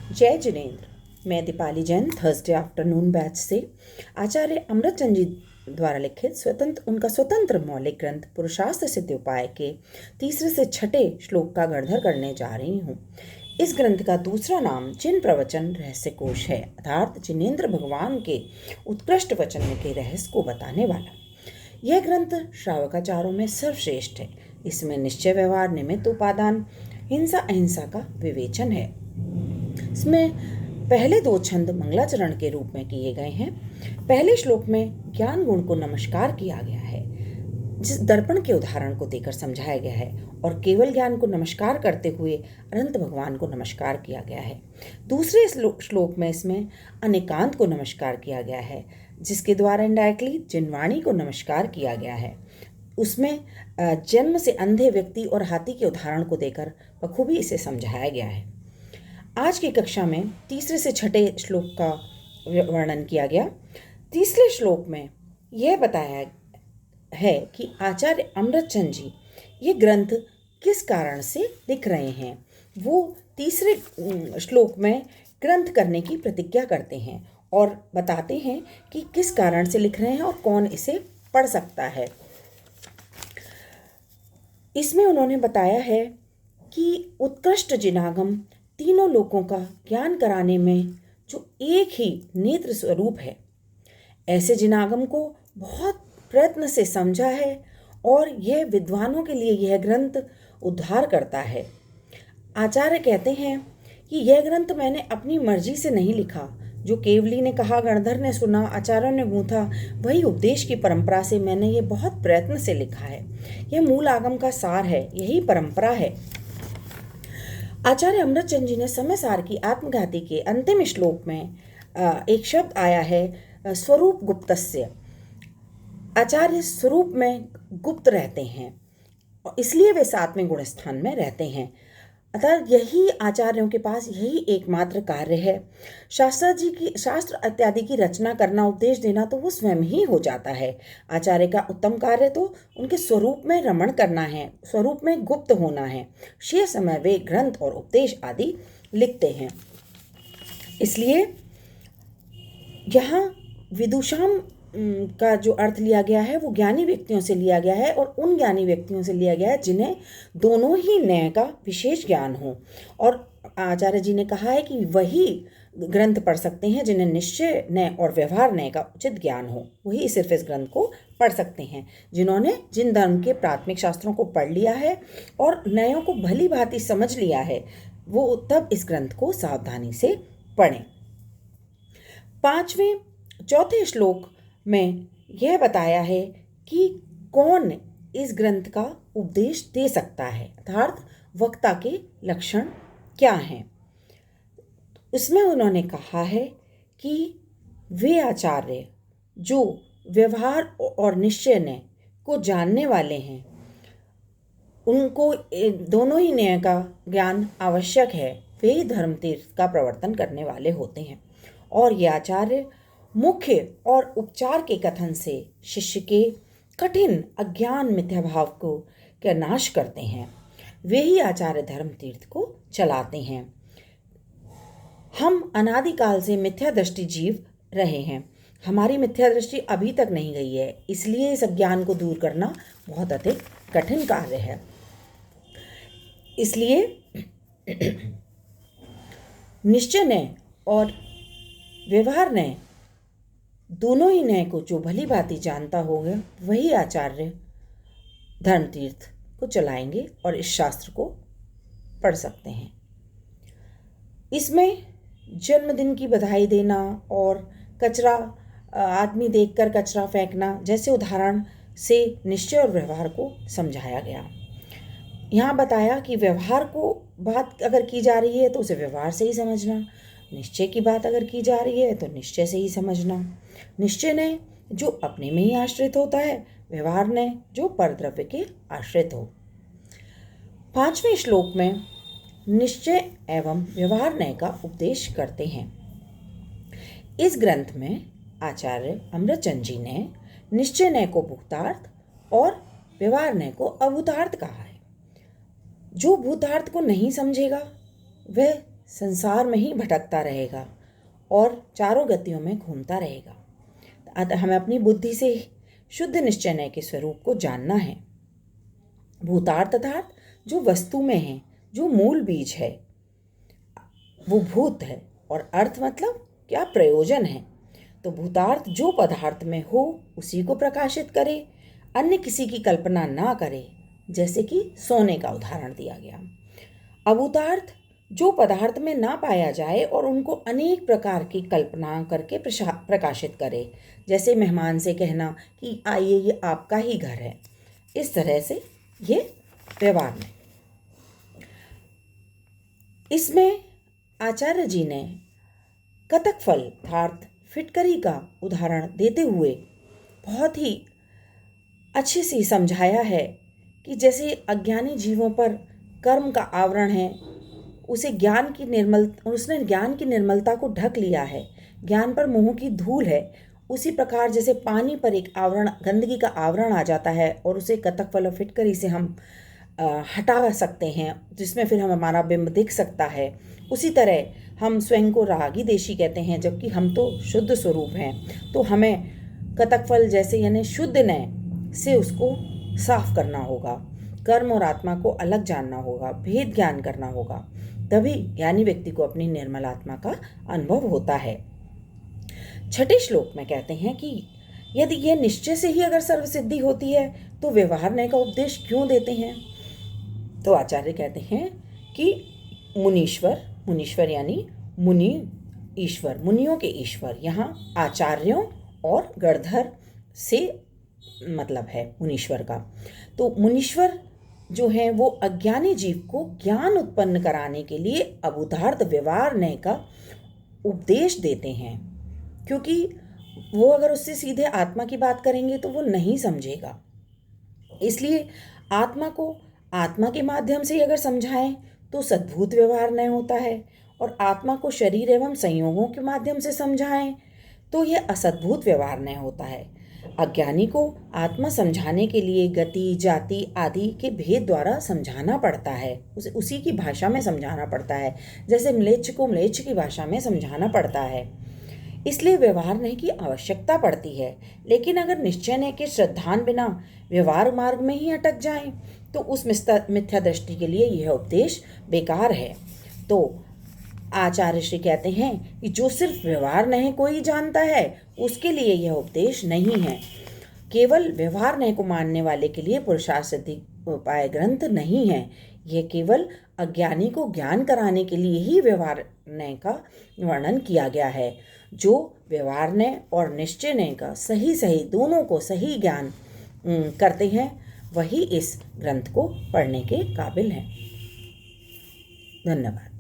जय जिनेन्द्र। मैं Deepali Jain Thursday afternoon batch से आचार्य अमृतचंद जी द्वारा लिखित उनका स्वतंत्र मौलिक ग्रंथ पुरुषार्थ सिद्ध उपाय के तीसरे से छठे श्लोक का गढ़धर करने जा रही हूँ। इस ग्रंथ का दूसरा नाम जिन प्रवचन रहस्य कोश है, अर्थात जिनेन्द्र भगवान के उत्कृष्ट वचन के रहस्य को बताने वाला। यह ग्रंथ श्रावकाचारों में सर्वश्रेष्ठ है। इसमें निश्चय, व्यवहार, निमित्त, उपादान, हिंसा अहिंसा का विवेचन है। इसमें पहले दो छंद मंगलाचरण के रूप में किए गए हैं। पहले श्लोक में ज्ञान गुण को नमस्कार किया गया है, जिस दर्पण के उदाहरण को देकर समझाया गया है, और केवल ज्ञान को नमस्कार करते हुए अनंत भगवान को नमस्कार किया गया है। दूसरे श्लोक में इसमें अनेकांत को नमस्कार किया गया है, जिसके द्वारा इनडायरेक्टली जिनवाणी को नमस्कार किया गया है। उसमें जन्म से अंधे व्यक्ति और हाथी के उदाहरण को देकर बखूबी इसे समझाया गया है। आज की कक्षा में तीसरे से छठे श्लोक का वर्णन किया गया। तीसरे श्लोक में यह बताया है कि आचार्य अमृतचंद जी ये ग्रंथ किस कारण से लिख रहे हैं। वो तीसरे श्लोक में ग्रंथ करने की प्रतिज्ञा करते हैं और बताते हैं कि किस कारण से लिख रहे हैं और कौन इसे पढ़ सकता है। इसमें उन्होंने बताया है कि उत्कृष्ट जिनागम तीनों लोकों का ज्ञान कराने में जो एक ही नेत्र स्वरूप है, ऐसे जिनागम को बहुत प्रयत्न से समझा है और यह विद्वानों के लिए यह ग्रंथ उद्धार करता है। आचार्य कहते हैं कि यह ग्रंथ मैंने अपनी मर्जी से नहीं लिखा। जो केवली ने कहा, गणधर ने सुना, आचार्यों ने गूंथा, वही उपदेश की परंपरा से मैंने ये बहुत प्रयत्न से लिखा है। यह मूल आगम का सार है, यही परंपरा है। आचार्य अमृतचंद जी ने समय सार की आत्मघाती के अंतिम श्लोक में एक शब्द आया है, स्वरूप गुप्तस्य। आचार्य स्वरूप में गुप्त रहते हैं और इसलिए वे सातवें गुण स्थान में रहते हैं। अतः यही आचार्यों के पास यही एकमात्र कार्य है। शास्त्र इत्यादि की रचना करना, उपदेश देना तो वो स्वयं ही हो जाता है। आचार्य का उत्तम कार्य तो उनके स्वरूप में रमण करना है, स्वरूप में गुप्त होना है। शेष समय वे ग्रंथ और उपदेश आदि लिखते हैं। इसलिए यहाँ विदुषाम का जो अर्थ लिया गया है वो ज्ञानी व्यक्तियों से लिया गया है, और उन ज्ञानी व्यक्तियों से लिया गया है जिन्हें दोनों ही न्याय का विशेष ज्ञान हो। और आचार्य जी ने कहा है कि वही ग्रंथ पढ़ सकते हैं जिन्हें निश्चय न्याय और व्यवहार न्याय का उचित ज्ञान हो। वही सिर्फ इस ग्रंथ को पढ़ सकते हैं जिन्होंने जिन धर्म के प्राथमिक शास्त्रों को पढ़ लिया है और न्यायों को भली भांति समझ लिया है, वो तब इस ग्रंथ को सावधानी से पढ़ें। चौथे श्लोक में यह बताया है कि कौन इस ग्रंथ का उपदेश दे सकता है, अर्थात वक्ता के लक्षण क्या हैं। उसमें उन्होंने कहा है कि वे आचार्य जो व्यवहार और निश्चय न्याय को जानने वाले हैं, उनको दोनों ही न्याय का ज्ञान आवश्यक है। वे ही धर्म तीर्थ का प्रवर्तन करने वाले होते हैं। और ये आचार्य मुख्य और उपचार के कथन से शिष्य के कठिन अज्ञान मिथ्याभाव को का नाश करते हैं। वे ही आचार्य धर्म तीर्थ को चलाते हैं। हम अनादिकाल से मिथ्या दृष्टि जीव रहे हैं। हमारी मिथ्या दृष्टि अभी तक नहीं गई है, इसलिए इस अज्ञान को दूर करना बहुत अधिक कठिन कार्य है। इसलिए निश्चय न्याय और व्यवहार न्याय दोनों ही न्याय को जो भली भांति जानता होगा, वही आचार्य धर्म तीर्थ को चलाएंगे और इस शास्त्र को पढ़ सकते हैं। इसमें जन्मदिन की बधाई देना और कचरा, आदमी देखकर कचरा फेंकना जैसे उदाहरण से निश्चय और व्यवहार को समझाया गया। यहाँ बताया कि व्यवहार को बात अगर की जा रही है तो उसे व्यवहार से ही समझना, निश्चय की बात अगर की जा रही है तो निश्चय से ही समझना। निश्चय ने जो अपने में ही आश्रित होता है, व्यवहार ने जो परद्रव्य के आश्रित हो। 5वें श्लोक में निश्चय एवं व्यवहार न्याय का उपदेश करते हैं। इस ग्रंथ में आचार्य अमृतचंद जी ने निश्चय न्याय को भूतार्थ और व्यवहार न्याय को अभूतार्थ कहा है। जो भूतार्थ को नहीं समझेगा वह संसार में ही भटकता रहेगा और चारों गतियों में घूमता रहेगा। अतः हमें अपनी बुद्धि से शुद्ध निश्चय के स्वरूप को जानना है। भूतार्थ अर्थात जो वस्तु में है, जो मूल बीज है, वो भूत है, और अर्थ मतलब क्या प्रयोजन है। तो भूतार्थ जो पदार्थ में हो उसी को प्रकाशित करे, अन्य किसी की कल्पना ना करे, जैसे कि सोने का उदाहरण दिया गया। अभूतार्थ जो पदार्थ में ना पाया जाए और उनको अनेक प्रकार की कल्पना करके प्रकाशित करे, जैसे मेहमान से कहना कि आइए ये आपका ही घर है। इस तरह से ये व्यवहार में, इसमें आचार्य जी ने कतक फल अर्थात फिटकरी का उदाहरण देते हुए बहुत ही अच्छे से समझाया है कि जैसे अज्ञानी जीवों पर कर्म का आवरण है, उसने ज्ञान की निर्मलता को ढक लिया है, ज्ञान पर मोह की धूल है। उसी प्रकार जैसे पानी पर एक आवरण, गंदगी का आवरण आ जाता है और उसे कतक फल और फिटकरी से हम हटा सकते हैं, जिसमें फिर हमारा बिंब दिख सकता है। उसी तरह हम स्वयं को रागी देशी कहते हैं, जबकि हम तो शुद्ध स्वरूप हैं। तो हमें कतक फल जैसे यानी शुद्ध नय से उसको साफ करना होगा, कर्म और आत्मा को अलग जानना होगा, भेद ज्ञान करना होगा, तभी ज्ञानी व्यक्ति को अपनी निर्मल आत्मा का अनुभव होता है। छठे श्लोक में कहते हैं कि यदि यह निश्चय से ही अगर सर्वसिद्धि होती है तो व्यवहार नय का उपदेश क्यों देते हैं। तो आचार्य कहते हैं कि मुनीश्वर यानी मुनि ईश्वर, मुनियों के ईश्वर, यहाँ आचार्यों और गणधर से मतलब है मुनीश्वर का। तो मुनीश्वर जो है वो अज्ञानी जीव को ज्ञान उत्पन्न कराने के लिए अभूतार्थ व्यवहार नय का उपदेश देते हैं, क्योंकि वो अगर उससे सीधे आत्मा की बात करेंगे तो वो नहीं समझेगा। इसलिए आत्मा को आत्मा के माध्यम से अगर समझाएं तो सद्भूत व्यवहार नय होता है, और आत्मा को शरीर एवं संयोगों के माध्यम से समझाएं तो यह असद्भूत व्यवहार नय होता है। अज्ञानी को आत्मा समझाने के लिए गति, जाति आदि के भेद द्वारा समझाना पड़ता है, उसे उसी की भाषा में समझाना पड़ता है, जैसे म्लेच्छ को म्लेच्छ की भाषा में समझाना पड़ता है। इसलिए व्यवहार नय की आवश्यकता पड़ती है। लेकिन अगर निश्चय नय के श्रद्धान बिना व्यवहार मार्ग में ही अटक जाएं तो उस मिथ्या दृष्टि के लिए यह उपदेश बेकार है। तो आचार्य श्री कहते हैं कि जो सिर्फ व्यवहार नय को ही जानता है उसके लिए यह उपदेश नहीं है। केवल व्यवहार नय को मानने वाले के लिए पुरुषार्थ सिद्धि उपाय ग्रंथ नहीं है। यह केवल अज्ञानी को ज्ञान कराने के लिए ही व्यवहार नय का वर्णन किया गया है। जो व्यवहार नय और निश्चय नय का सही दोनों को सही ज्ञान करते हैं वही इस ग्रंथ को पढ़ने के काबिल हैं। धन्यवाद।